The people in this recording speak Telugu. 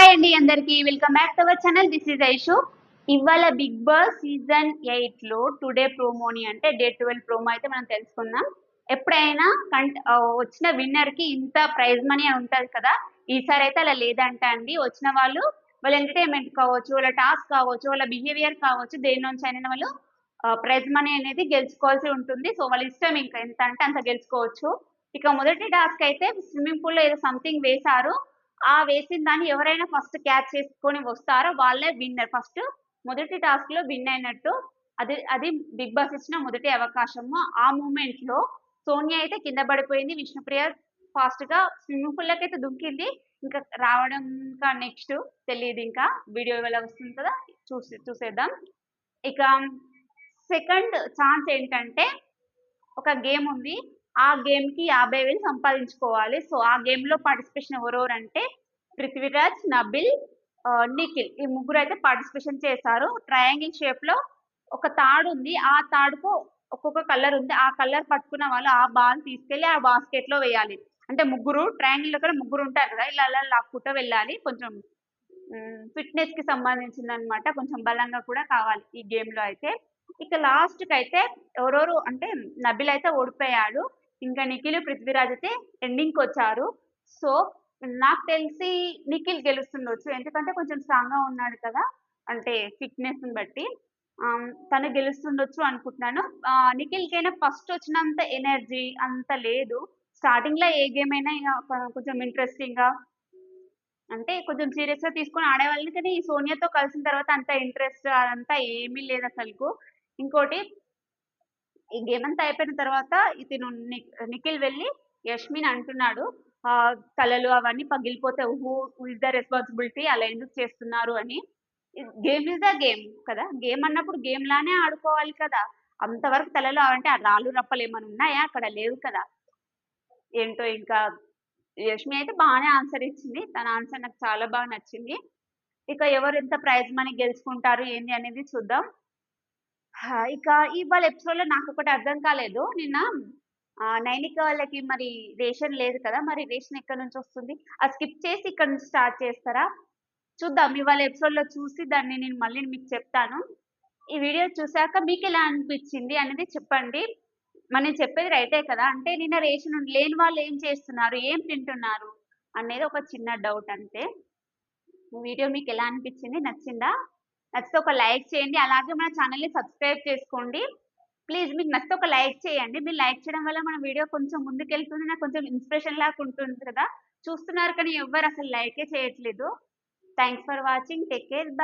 హాయ్ అండి అందరికి welcome back to our channel. This is Aishu. ఇవాళ బిగ్ బాస్ సీజన్ 8 లో టుడే ప్రోమోని అంటే డే 12 ప్రోమో అయితే మనం తెలుసుకుందాం. ఎప్పుడైనా వచ్చిన విన్నర్ కి ఇంత ప్రైజ్ మనీ ఉంటది కదా, ఈసారి అయితే అలా లేదంట అండి. వచ్చిన వాళ్ళు వాళ్ళ ఎంటర్టైన్మెంట్ కావచ్చు, వాళ్ళ టాస్క్ కావచ్చు, వాళ్ళ బిహేవియర్ కావచ్చు, దేని నుంచి అయినా వాళ్ళు ప్రైజ్ మనీ అనేది గెలుచుకోవాల్సి ఉంటుంది. సో వాళ్ళ ఇష్టం, ఇంకా ఎంత అంటే అంత గెలుచుకోవచ్చు. ఇక మొదటి టాస్క్ అయితే స్విమ్మింగ్ పూల్ లో ఏదో సంథింగ్ వేశారు. ఆ వేసిన దాన్ని ఎవరైనా ఫస్ట్ క్యాచ్ చేసుకొని వస్తారో వాళ్ళే విన్నర్. ఫస్ట్ మొదటి టాస్క్ లో విన్ అయినట్టు. అది అది బిగ్ బాస్ ఇచ్చిన మొదటి అవకాశము. ఆ మూమెంట్ లో సోనియా అయితే కింద పడిపోయింది. విష్ణుప్రియ ఫాస్ట్ గా స్విమ్మింగ్ పూల్ అయితే దుంకింది. ఇంకా రావడం ఇంకా నెక్స్ట్ తెలియదు, ఇంకా వీడియో ఎలా వస్తుంది కదా, చూసేద్దాం. ఇక సెకండ్ ఛాన్స్ ఏంటంటే, ఒక గేమ్ ఉంది. ఆ గేమ్ కి 50,000 సంపాదించుకోవాలి. సో ఆ గేమ్ లో పార్టిసిపేషన్ ఎవరెవరంటే పృథ్వీరాజ్, నబిల్, నిఖిల్, ఈ ముగ్గురు అయితే పార్టిసిపేషన్ చేశారు. ట్రయాంగిల్ షేప్ లో ఒక తాడు ఉంది. ఆ తాడుకు ఒక్కొక్క కలర్ ఉంది. ఆ కలర్ పట్టుకున్న వాళ్ళు ఆ బాల్ తీసుకెళ్లి ఆ బాస్కెట్ లో వేయాలి. అంటే ముగ్గురు ట్రయాంగిల్ లో కూడా ముగ్గురు ఉంటారు కదా, ఇలా అలా లాక్కుంటూ వెళ్ళాలి. కొంచెం ఫిట్నెస్ కి సంబంధించింది అనమాట. కొంచెం బలంగా కూడా కావాలి ఈ గేమ్ లో అయితే. ఇక లాస్ట్ కి అయితే ఎవరెవరు అంటే నబిల్ అయితే ఓడిపోయాడు. ఇంకా నిఖిల్, పృథ్వీరాజ్ అయితే ఎండింగ్ కి వచ్చారు. సో నాకు తెలిసి నిఖిల్ గెలుస్తుండొచ్చు, ఎందుకంటే కొంచెం స్ట్రాంగ్ గా ఉన్నాడు కదా, అంటే ఫిట్నెస్ ని బట్టి తను గెలుస్తుండొచ్చు అనుకుంటున్నాను. నిఖిల్ కైనా ఫస్ట్ వచ్చినంత ఎనర్జీ అంత లేదు. స్టార్టింగ్ లో ఏ గేమ్ అయినా కొంచెం ఇంట్రెస్టింగ్ గా, అంటే కొంచెం సీరియస్ గా తీసుకొని ఆడేవాళ్ళని. కానీ ఈ సోనియాతో కలిసిన తర్వాత అంత ఇంట్రెస్ట్ అదంతా ఏమీ లేదు అసలుకు. ఇంకోటి, ఈ గేమ్ అంతా అయిపోయిన తర్వాత ఇతను నిఖిల్ వెళ్ళి యష్మిన్ అంటున్నాడు, తలలు అవన్నీ పగిలిపోతే హూ ఇస్ ద రెస్పాన్సిబిలిటీ, అలా ఎందుకు చేస్తున్నారు అని. గేమ్ ఇస్ ద గేమ్ కదా, గేమ్ అన్నప్పుడు గేమ్ లానే ఆడుకోవాలి కదా. అంతవరకు తలలో అంటే ఆ రాళ్ళు రప్పలు ఏమైనా ఉన్నాయా అక్కడ, లేవు కదా. ఏంటో ఇంకా యష్మి అయితే బాగానే ఆన్సర్ ఇచ్చింది. తన ఆన్సర్ నాకు చాలా బాగా నచ్చింది. ఇక ఎవరు ఎంత ప్రైజ్ మనీ గెలుచుకుంటారు ఏంది అనేది చూద్దాం. ఇక ఇవాళ ఎపిసోడ్ లో నాకు ఒకటి అర్థం కాలేదు. నిన్న నైనిక వాళ్ళకి మరి రేషన్ లేదు కదా, మరి రేషన్ ఎక్కడి నుంచి వస్తుంది? అది స్కిప్ చేసి ఇక్కడ నుంచి స్టార్ట్ చేస్తారా? చూద్దాం. ఇవాళ ఎపిసోడ్ లో చూసి దాన్ని నేను మళ్ళీ మీకు చెప్తాను. ఈ వీడియో చూసాక మీకు ఎలా అనిపించింది అనేది చెప్పండి. మనం చెప్పేది రైటే కదా, అంటే నిన్న రేషన్ లేని వాళ్ళు ఏం చేస్తున్నారు, ఏం తింటున్నారు అనేది ఒక చిన్న డౌట్ అంతే. వీడియో మీకు ఎలా అనిపించింది, నచ్చిందా? నచ్చితే ఒక లైక్ చేయండి. అలాగే మన ఛానల్ని సబ్స్క్రైబ్ చేసుకోండి ప్లీజ్. మీకు నచ్చితే ఒక లైక్ చేయండి. మీరు లైక్ చేయడం వల్ల మన వీడియో కొంచెం ముందుకెళ్తుంది, నాకు కొంచెం ఇన్స్పిరేషన్ లాగా ఉంటుంది కదా. చూస్తున్నారు కానీ ఎవ్వరు అసలు లైకే చేయట్లేదు. Thanks for watching. Take care.